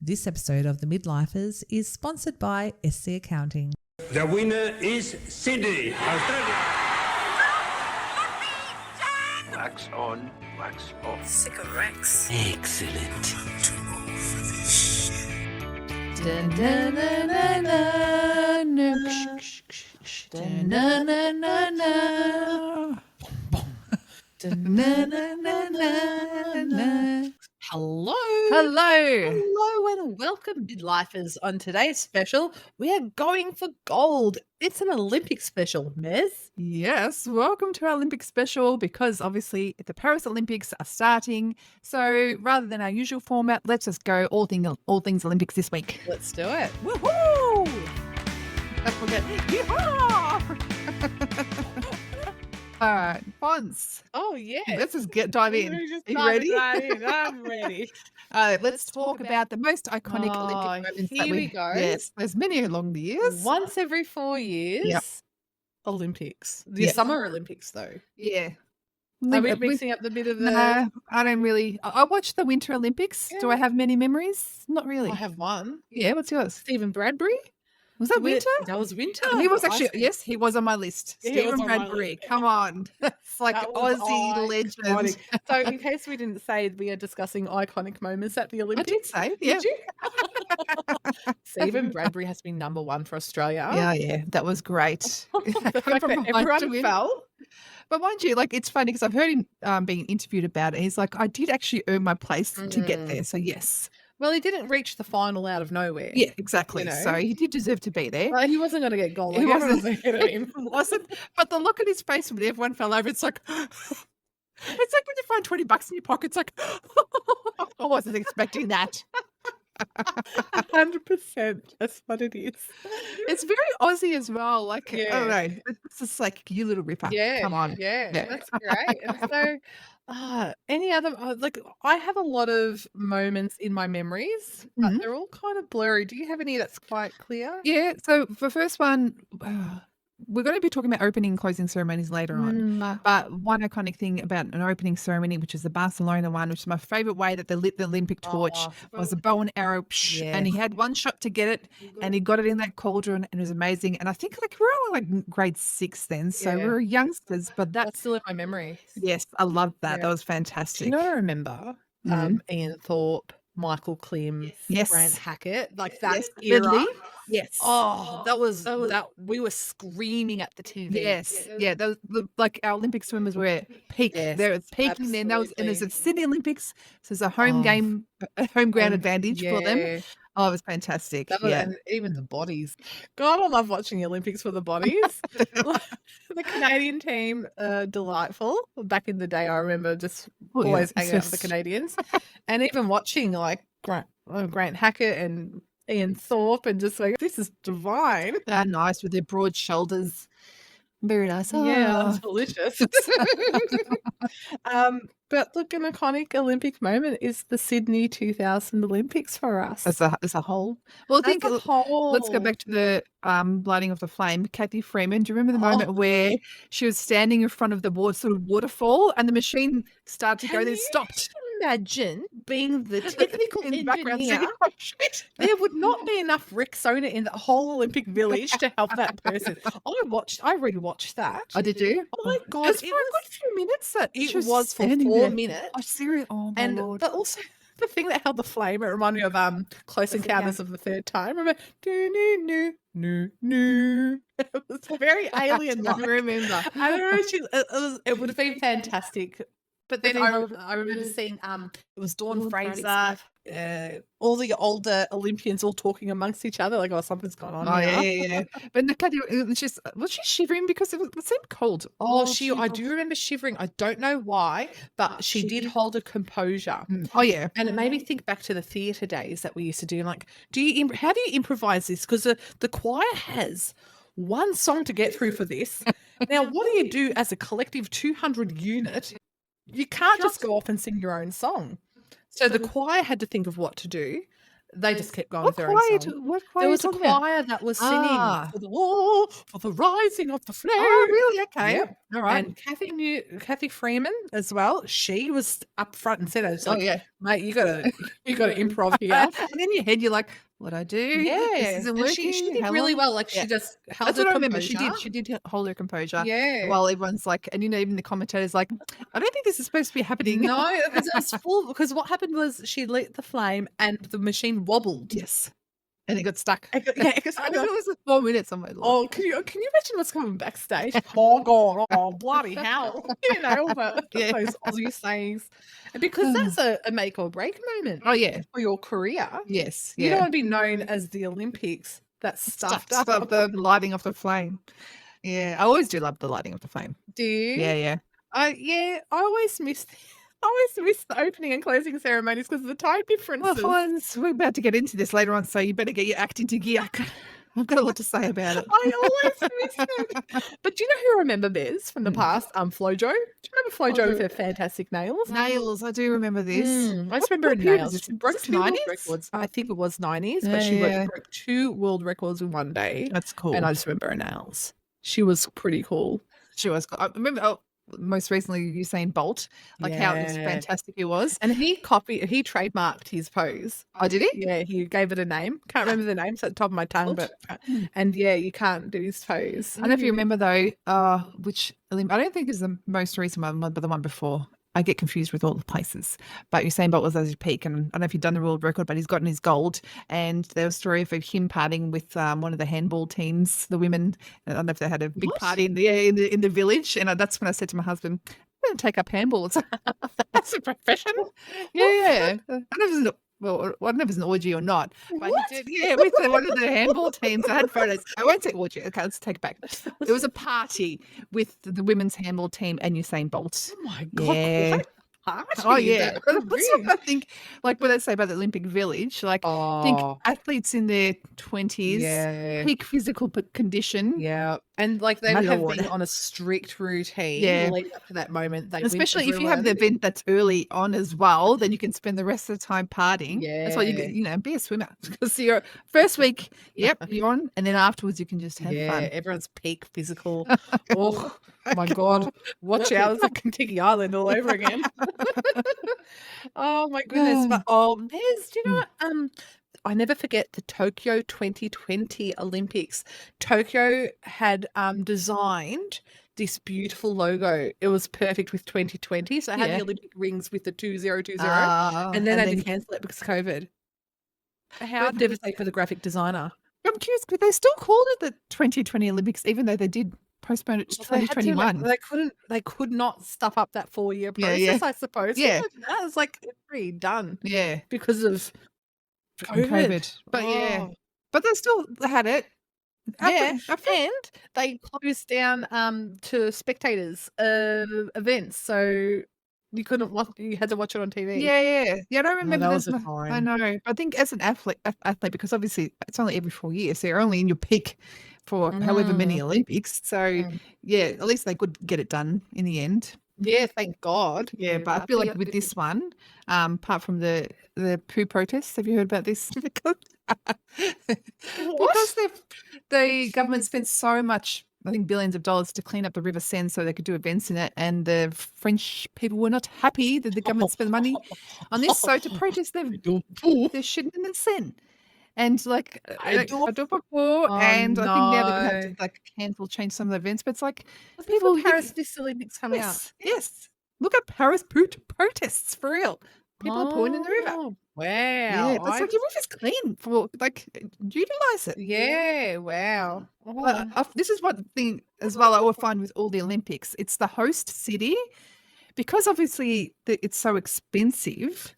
This episode of The Midlifers is sponsored by SC Accounting. The winner is Sydney, Australia. Wax on, wax off. Cigarettes. Excellent. Dun, dun, dun, dun, dun, dun. Dun, dun, dun, dun, dun. Dun, dun, dun, dun, dun, dun. Hello. Hello and welcome, Midlifers. On today's special, we are going for gold. It's an Olympic special, Mez. Yes, welcome to our Olympic special because obviously the Paris Olympics are starting. So rather than our usual format, let's just go all things Olympics this week. Let's do it. Woohoo! Don't forget, yeehaw! All right, Fonz. Oh, yeah. Let's just dive in. Are you ready? I'm ready. Let's talk about the most iconic Olympic moments. Here we go. Yes, there's many along the years. Once every 4 years, Yep. Olympics. The Yep. Summer Olympics, though. Yeah. Are we mixing up the bit of the... No, I don't really. I watched the Winter Olympics. Do I have many memories? Not really. I have one. Yeah, what's yours? Stephen Bradbury. Was that Winter? That was winter. He was actually, yes, he was on my list. Yeah, he was Stephen on my Bradbury, list. come on. It's like That was Aussie legend. iconic. So in case we didn't say, we are discussing iconic moments at the I Olympics. did say, yeah. Did you? Stephen Bradbury has been number one for Australia. Yeah, that was great. The Come fact from that behind to everyone win. fell. But mind you, like, it's funny because I've heard him being interviewed about it. He's like, I did actually earn my place to get there. So yes. Well, he didn't reach the final out of nowhere. Yeah, exactly. You know? So he did deserve to be there. Like, he wasn't going to get gold. He Like, wasn't. everyone was ahead of him. Wasn't. But the look at his face when everyone fell over, it's like, it's like when you find $20 in your pocket, it's like, I wasn't expecting that. 100%. That's what it is. It's very Aussie as well. Like, I Yeah. don't know. It's just like, you little ripper. Yeah. Come on. Yeah. Yeah. That's great. And so, any other, like, I have a lot of moments in my memories, but they're all kind of blurry. Do you have any that's quite clear? Yeah. So the first one, we're going to be talking about opening and closing ceremonies later on. But one iconic thing about an opening ceremony, which is the Barcelona one, which is my favourite way that they lit the Olympic torch, was a bow and arrow. And he had one shot to get it, and he got it in that cauldron, and it was amazing. And I think like we were all like grade 6 then, so we were youngsters. But That's still in my memory. yes, I loved that. Yeah. That was Do fantastic. you know what I remember? Ian Thorpe, Michael Klim, Yes. Grant Hackett, like that Yes, era. Midley. Yes. Oh, that was we were screaming at the TV. Yes, yeah, those like our Olympic swimmers were at peak. Yes, They're at peaking then. And it's absolutely. a Sydney Olympics, so it's a home game, a home ground advantage for them. Yeah. Oh, it was fantastic. That was, Yeah, and even the bodies. God, I love watching the Olympics for the bodies. The Canadian team, delightful. Back in the day, I remember just Oh, yeah. always hanging out It's with the just- Canadians, and even watching like Grant Hackett and Ian Thorpe, and just like, this is divine. they're nice with their broad shoulders. Very nice. Yeah, Oh. that's delicious. But look, an iconic Olympic moment is the Sydney 2000 Olympics for us. As a whole. Well, I think As a whole. let's go back to the lighting of the flame. Kathy Freeman, do you remember the moment where she was standing in front of the sort of waterfall, and the machine started to go, Can then you stopped Imagine being the technical in the background. engineer. Saying, oh, shit. There would not be enough Rexona in the whole Olympic Village to help that person. I rewatched that. Oh, did you? Oh my God, It's for a good few minutes. That it she was for standing 4 there. minutes. Oh, serious? Oh, my And Lord. but also the thing that held the flame, it reminded me of Close Encounters of the Third Time. Remember? Do. It was very alien I like. remember. I don't know. It would have been fantastic. But then I remember seeing it was Dawn Fraser, all the older Olympians all talking amongst each other, like, oh, something's gone on. Oh, here. yeah. But Kathy, was she shivering because it seemed cold? Oh, I do remember shivering. I don't know why, but she did hold a composure. Oh, yeah. And it made me think back to the theatre days that we used to do. Like, how do you improvise this? Because the choir has one song to get through for this. Now, what do you do as a collective 200 unit? You can't just go off and sing your own song. So the choir had to think of what to do. They just kept going with their own song. What choir There are you was a talking about? choir that was singing Ah. for the war, for the rising of the flame. Oh, really? Okay. Yep. All right. And Kathy Freeman as well. She was up front and centre. It's Oh, like, yeah. Mate, you gotta improv here. And in your head, you're like, what I do? Yeah, This isn't and working. she did How really long?" well. Like Yeah. she just held That's her what I remember. composure. She did hold her composure. Yeah. While everyone's like, and even the commentators like, I don't think this is supposed to be happening. No, because it was full. Because what happened was she lit the flame and the machine wobbled. Yes. And it got stuck. Yeah, because I think it was 4 minutes somewhere. oh, can you imagine what's coming backstage? Oh God, oh bloody hell! All those Aussie sayings, and because that's a make or break moment. Oh yeah. For your career. Yes. You Yeah. don't want to be known as the Olympics that stuffed up. the lighting of the flame. Yeah. I always do love the lighting of the flame. Do you? Yeah. I always miss the opening and closing ceremonies because of the time differences. Well, Fonz, we're about to get into this later on, so you better get your act into gear. I've got a lot to say about it. I always miss it. But do you know who I remember Mez from the past? Flojo. Do you remember Flojo with her fantastic nails? Nails, I do remember this. I just remember her period nails. is this? She broke Is this 2 world 90s? records. I think it was 90s, Yeah, but she yeah. broke 2 world records in one day. That's cool. And I just remember her nails. She was pretty cool. She was. I remember most recently Usain Bolt, like how it was Yeah. fantastic he was. And he trademarked his pose. Oh, did he? Yeah, he gave it a name. Can't remember the name. It's at the top of my tongue, but and yeah, you can't do his pose. I don't know if you remember though, which I don't think is the most recent one, but the one before. I get confused with all the places. But Usain Bolt was at his peak, and I don't know if he'd done the world record, but he's gotten his gold. And there was a story of him partying with one of the handball teams, the women. I don't know if they had a big party in the village. And that's when I said to my husband, "I'm going to take up handball. That's a profession." Yeah. I don't know if it was an orgy or not, but he did. Yeah, with one of the handball teams. I had photos. I won't say orgy. Okay, let's take it back. It was a party with the women's handball team and Usain Bolt. Oh my God. Yeah. What party Oh is yeah, that? that's what I think. Like what they say about the Olympic Village, like I think athletes in their 20s, Yeah. peak physical condition, Yeah. And like they My would have Lord. been on a strict routine Yeah. leading up to that moment. They And especially if you have the event that's early on as well, then you can spend the rest of the time partying. That's why be a swimmer because your first week, you're on, and then afterwards you can just have fun. Everyone's peak physical. Oh my God. Watch out. It's like Kentucky Island all over again. Oh my goodness. But Mez, do you know what? I never forget the Tokyo 2020 Olympics. Tokyo had designed this beautiful logo. It was perfect with 2020. So it had the Olympic rings with the 2020. And then they had to cancel it because of COVID. How devastating for the graphic designer. I'm curious, could they still call it the 2020 Olympics even though they did postpone it to They had to, 2021? they could not stuff up that 4-year process, I suppose. Yeah. That was like pretty done Yeah. because of And COVID. But but they still had it. Yeah, and they closed down to spectators events, so you couldn't watch. You had to watch it on TV. Yeah. I don't remember that was this. a time. I know. I think as an athlete, because obviously it's only every 4 years, so you're only in your peak for however many Olympics. So at least they could get it done in the end. Yeah, thank God. Yeah, but I feel like with this one, apart from the poo protests, have you heard about this? Because the government spent so much, I think billions of dollars to clean up the River Seine so they could do events in it, and the French people were not happy that the government spent money on this. So to protest, they're shitting in the Seine. And like I do before, and I think now they're gonna have to cancel, change some of the events. But it's like People Paris this Olympics coming out. Yes. Look at Paris protests for real. People are pooing in the river. Wow. Yeah, that's like your river's clean for utilize it. Yeah, wow. This is one thing as well I will find with all the Olympics. It's the host city, because obviously it's so expensive.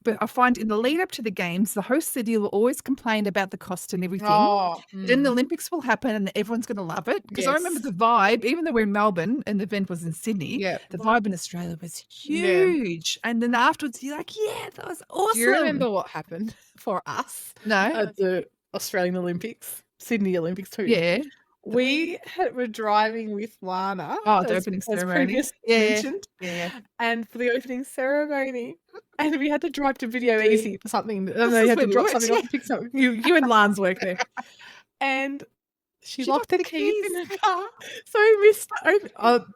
But I find in the lead up to the games, the host city will always complain about the cost and everything. Then the Olympics will happen and everyone's going to love it. Because I remember the vibe, even though we're in Melbourne and the event was in Sydney, the vibe in Australia was huge. And then afterwards, you're like, yeah, that was awesome. Do you remember what happened for us? No. At the Australian Olympics, Sydney Olympics too. Yeah. We were driving with Lana. Oh, the opening ceremony. As mentioned. Yeah. And for the opening ceremony, and we had to drive to Video Easy for something. I don't know, This you is had to where we drop worked, something off, pick something. You and Lance work there. And She She locked the keys in her car. So we missed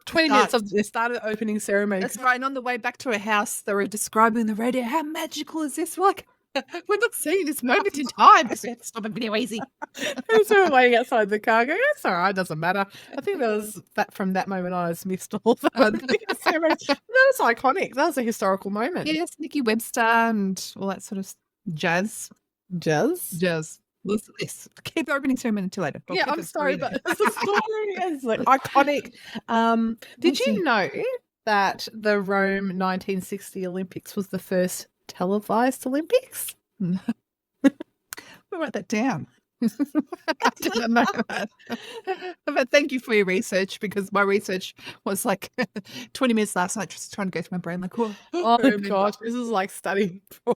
20 minutes of the start of the opening ceremony. That's right. And on the way back to her house, they were describing the radio. How magical is this? We're like, we're not seeing this moment in time. We had to stop a video easy. So we were waiting outside the car going, it's all right, doesn't matter. I think that was that from that moment on, I just missed all the ceremony. That was iconic. That was a historical moment. Yes, Nikki Webster and all that sort of jazz. Jazz. Yes. Keep the opening ceremony until later. I'll Yeah, keep I'm the sorry, story but it's a story. It's like iconic. Did you know that the Rome 1960 Olympics was the first televised Olympics? We'll write that down. I didn't know that. But thank you for your research, because my research was like 20 minutes last night just trying to go through my brain like, oh Oh gosh, this is like studying for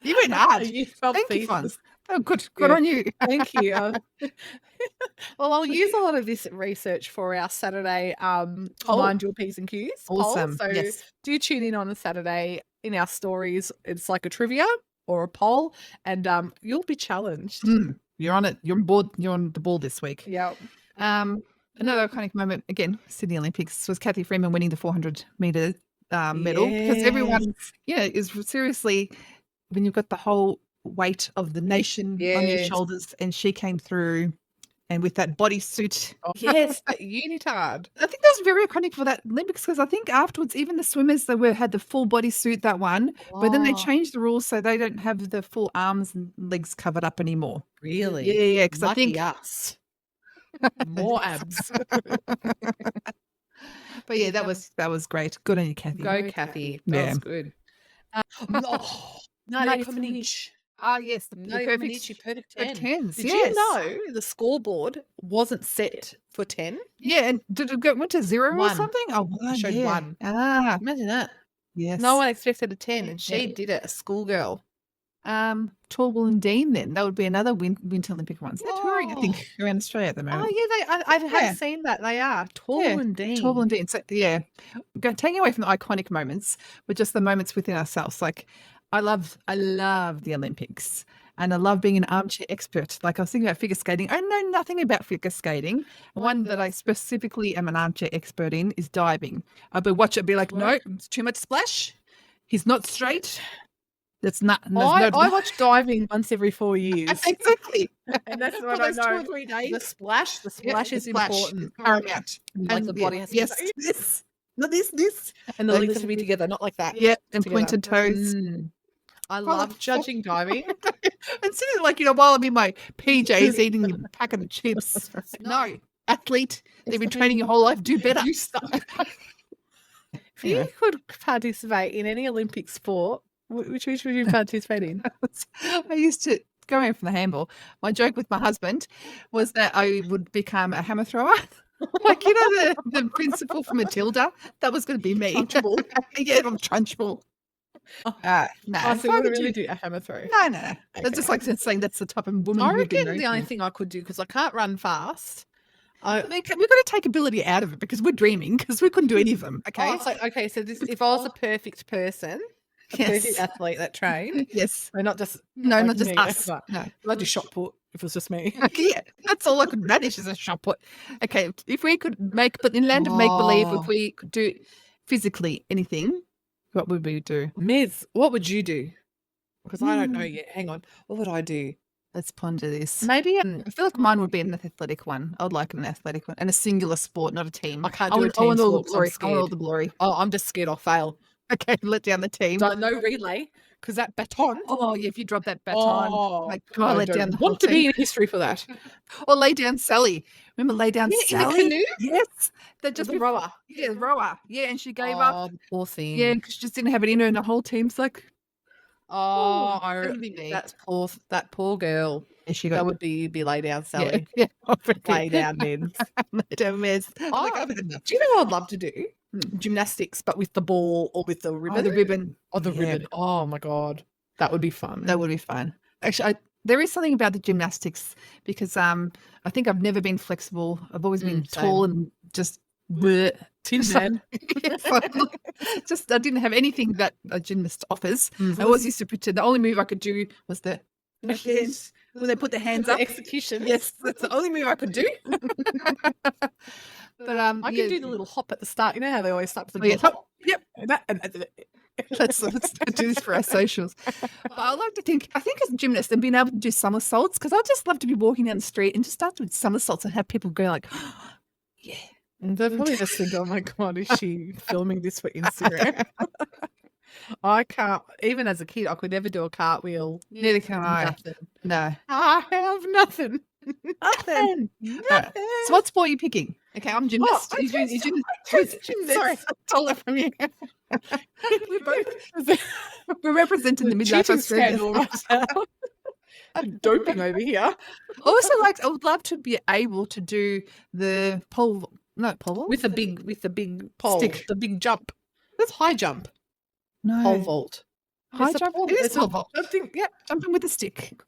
you went hard. you felt Thank you, thesis. Fonz. Oh, good on you. Thank you. Well, I'll use a lot of this research for our Saturday Mind Your P's and Q's poll. Awesome. So Yes. do tune in on a Saturday in our stories. It's like a trivia or a poll, and you'll be challenged. You're on it. You're on board. You're on the ball this week. Yeah. Another iconic moment, again, Sydney Olympics, was Kathy Freeman winning the 400-meter medal, because everyone, is seriously, when you've got the whole weight of the nation on your Yes. shoulders, and she came through, and with that bodysuit. Yes, that unitard. I think that was very iconic for that Olympics, because I think afterwards, even the swimmers, had the full bodysuit, that one, but then they changed the rules so they don't have the full arms and legs covered up anymore. Really? Yeah, because I Lucky think us. More abs. But yeah, that was great. Good on you, Kathy. Go, Kathy. That Yeah. was good. Nadia Comaneci. Ah, yes, the Nadia perfect Comaneci, perfect 10. tens. Did Yes. you know the scoreboard wasn't set for 10? Yeah, and did it went to 0 or One. something? Oh, one, Showed yeah. 1. Ah, Imagine that. yes. No one expected a 10, and she Yeah. did it, a schoolgirl. Torval and Dean. Then that would be another Winter Olympic ones. They're touring, I think, around Australia at the moment. Oh, yeah, I have Yeah. seen that. They are. Tall Yeah, and Dean. Torval and Dean. So yeah, taking away from the iconic moments, but just the moments within ourselves. Like, I love the Olympics. And I love being an armchair expert. Like, I was thinking about figure skating. I know nothing about figure skating. One that I specifically am an armchair expert in is diving. I'll be watch it, be like, no, it's too much splash. He's not straight. That's not. I watch diving once every 4 years. Exactly. And that's For what I those know. 2 or 3 days. The splash is important. Paramount. Like the body has to be yes, like, this, not this, and the Like legs this- have to be together, not like that. yeah, and together. pointed toes. I love judging diving. And sitting like, while I'm in my PJs eating a packet of chips. No, athlete, they've been training your whole life. Do better. You stop. If you could participate in any Olympic sport, which would you participate in? I used to, going away from the handball, my joke with my husband was that I would become a hammer thrower. Like, the principal from Matilda, that was going to be me. Trunchbull. Yeah, I'm Trunchbull. No, Oh, if so I you could really do- do a hammer throw. no. That's just like saying that's the type of woman I we'd be reckon the married only to. thing I could do, because I can't run fast. I mean, we've got to take ability out of it, because we're dreaming, because we couldn't do any of them. Okay. So this, if I was a perfect person, a perfect Yes. athlete that trained, Yes. so not just No, like not just me, us. but No. I'd do shot put if it was just me. Yeah, that's all I could manage as a shot put. Okay, if we could but in land of make believe, if we could do physically anything, what would we do? Mez, what would you do? Because I don't know yet. Hang on. What would I do? Let's ponder this. Maybe I feel like mine would be an athletic one. I'd like an athletic one and a singular sport, not a team. I can't do a I want team all the sport 'cause I'm glory. I want all scared. the glory. Oh, I'm just scared I'll fail. Okay, let down the team. No relay, because that baton. Oh yeah, if you drop that baton, like God, let down the whole want to be team. in history for that. Or lay down Sally. Remember lay down Yeah, in the Sally? canoe? Yes, that Just just the rower. Yeah, the rower. Yeah, and she gave up. Oh, poor thing. Yeah, because she just didn't have it in her, and the whole team's like, Oh, that would be me. that poor girl. and she That got would be lay down, Sally. yeah, Lay down, men. lay down, Mez. Like, Oh, I've had enough. do you know what I'd love to do? Gymnastics, but with the ball or with the ribbon. Oh, the ribbon. Oh, the Yeah. ribbon. Oh my god, that would be fun. That would be fun. Actually, there is something about the gymnastics, because I think I've never been flexible. I've always been tall and just bleh. Tin So- Man. just I didn't have anything that a gymnast offers. I always used to pretend the only move I could do was the Yes. When they put their hands The up. execution. Yes, that's the only move I could do. But I can do the little hop at the start. You know how they always start with the yeah, little hop? yep. Let's do this for our socials. But I like to think, I think as a gymnast and being able to do somersaults, because I just love to be walking down the street and just start doing somersaults and have people go like, yeah. And they'll probably just think, oh my God, is she filming this for Instagram? I can't, even as a kid, I could never do a cartwheel. Neither can I. Nothing. No. I have nothing. Nothing. Nothing. So what sport are you picking? Okay, I'm gymnast. Oh, You're doing gymnast. Sorry, I stole that from you. We're representing the midlife Cheating Australians. scandal right now. I'm doping over here. I would love to be able to do the pole vault? With the big pole, Stick. the big jump. That's high jump. No. Pole vault. High It's a jump? pole- It is it's a- pole vault. I think, yeah, Jumping with a stick.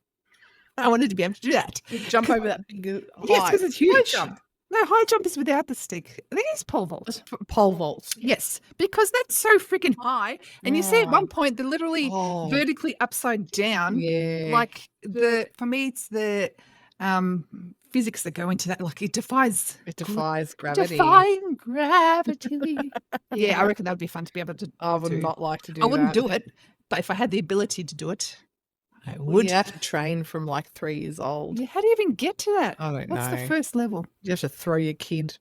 I wanted to be able to do that. you jump over that big Yes, high. because it's huge. High jump. No, high jump is without the stick. I think it's pole vault. It's pole vault. Yes, because that's so freaking high. And you see at one point they're literally Oh, vertically upside down. yeah. Like for me, it's the physics that go into that. Like it defies It defies gravity. defying gravity. Yeah, I reckon that would be fun to be able to. I would do. not like to do I wouldn't that. do it, but if I had the ability to do it, I Well, would. you have to train from like 3 years old. Yeah, how do you even get to that? I don't What's the know. first level? You have to throw your kid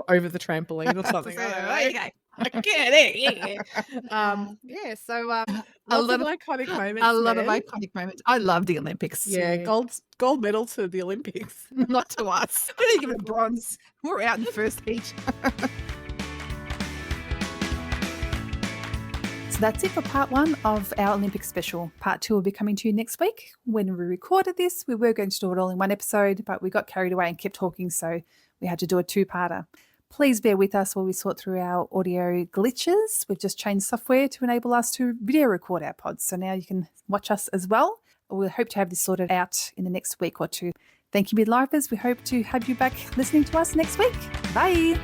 over the trampoline or something. I don't know. There you go. Yeah, so A lots lot of of- iconic moments. A lot of man. iconic moments. I love the Olympics. Yeah, gold medal to the Olympics. Not to us. I didn't give it a bronze. We're out in the first heat. So that's it for part 1 of our Olympic special. Part 2 will be coming to you next week. When we recorded this, we were going to do it all in one episode, but we got carried away and kept talking, so we had to do a 2-parter. Please bear with us while we sort through our audio glitches. We've just changed software to enable us to video record our pods, so now you can watch us as well. We hope to have this sorted out in the next week or 2. Thank you, Midlifers. We hope to have you back listening to us next week. Bye.